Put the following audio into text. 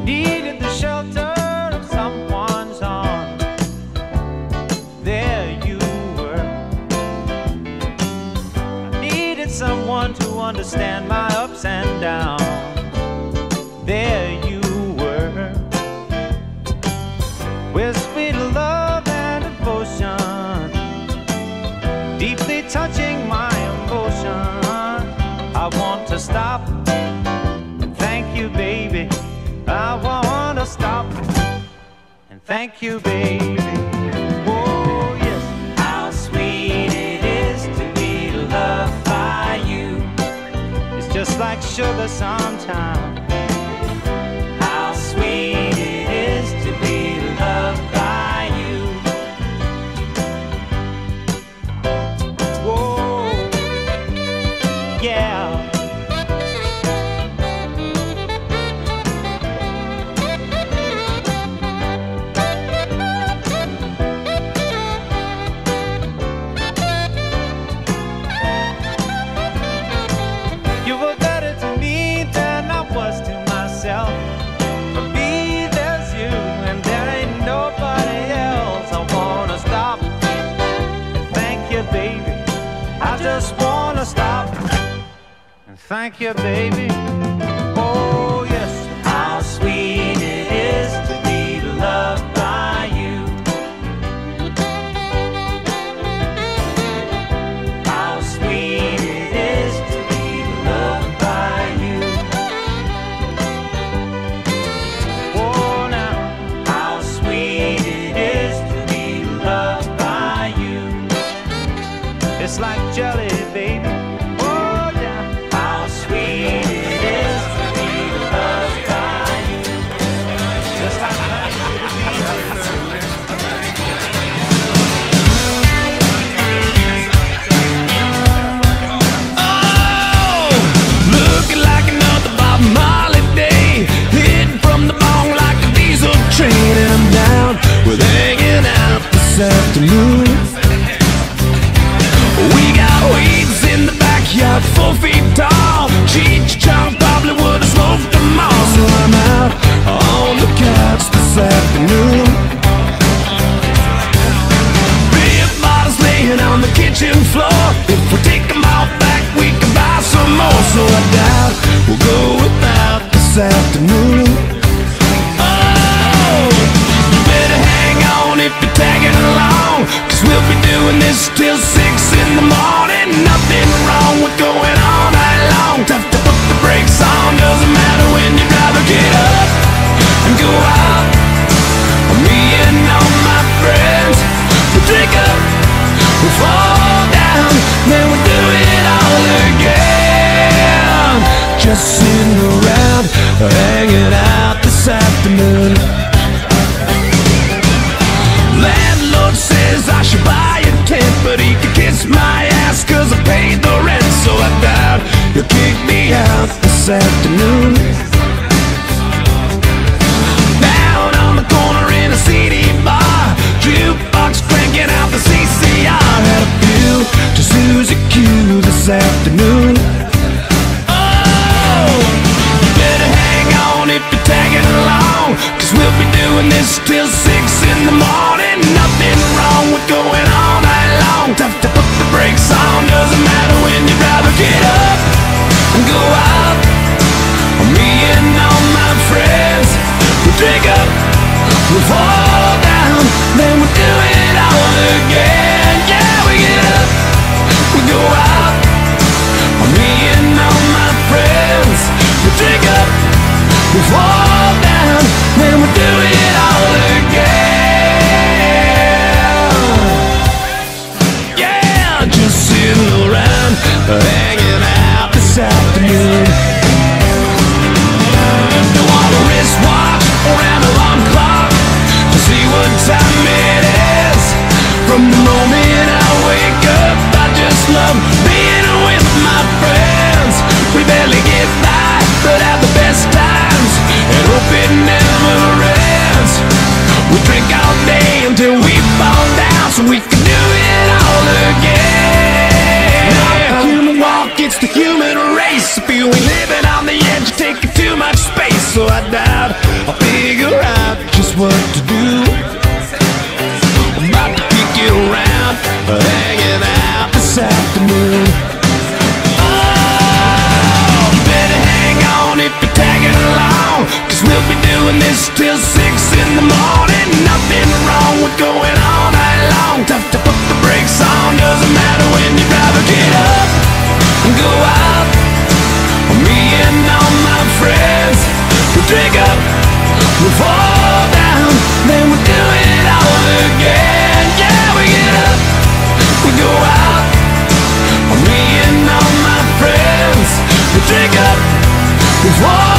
needed the shelter of someone's arms. There you were. I needed someone to understand my ups and downs. There you were. With sweet love and devotion, deeply touching my emotion. I want to stop and thank you, baby. I want to stop and thank you, baby. Oh yes. How sweet it is to be loved by you. It's just like sugar sometimes. How sweet it is to be loved by you. Whoa, yeah. You were better to me than I was to myself. For me, there's you, and there ain't nobody else. I wanna stop and thank you, baby. I just wanna stop and thank you, baby. Oh yes. How sweet it is to be loved by you. How sweet it is to be loved by you. Oh now, how sweet it is to be loved by you. It's like jelly, baby. Oh yeah. How sweet it is to be loved by you. Just like honey to the bee. Looking like another Bob Marley day, hitting from the bong like a diesel train, and I'm down with hanging out this afternoon. We got weeds in the backyard, 4 feet tall. Cheech Chong probably would have smoked them all. So I'm out on the couch this afternoon. Beer bottles laying on the kitchen floor. If we take them all back, we can buy some more. So I doubt we'll go without this afternoon. Oh, you better hang on if you're tagging along, 'cause we'll be doing this till 6 in the morning. Nothing wrong with going all night long. Tough to put the brakes on, doesn't matter when you'd rather get up and go out. Me and all my friends, we drink up, we fall down, then we do it all again. Just sitting around, hanging out this afternoon. Landlord says I should buy a tent, but he can kiss my ass 'cause I paid the rent. So I doubt he'll kick me out this afternoon. Down on the corner in a CD bar, jukebox cranking out the CCR. Had a few to Suzy Q this afternoon. Oh, you better hang on if you're tagging along, 'cause we'll be doing this till 6 in the morning. Nothing wrong with going all night long. Tough to put the brakes on, doesn't matter when you'd rather get up and go out. Me and all my friends, we drink up, we fall down, then we do it all again. Yeah, we get up, we go out. Me and all my friends, we drink up, we fall down, then we do it all again. Yeah, just sitting around, hanging out this afternoon. Don't want a wristwatch or an alarm clock to see what time it is. From the moment I wake up, I just love being with my friends. We barely get by, but have the best times, and hope it never ends. We drink all day until we fall down, so we can do it all again. Not the human walk, it's the human race. Feel we living on the edge, taking too much space. So I doubt I'll till 6 in the morning. Nothing wrong with going all night long. Tough to put the brakes on, doesn't matter when you drive. Get up and go out. Me and all my friends, we drink up, we fall down, then we do it all again. Yeah, we get up, we go out. Me and all my friends, we drink up, we fall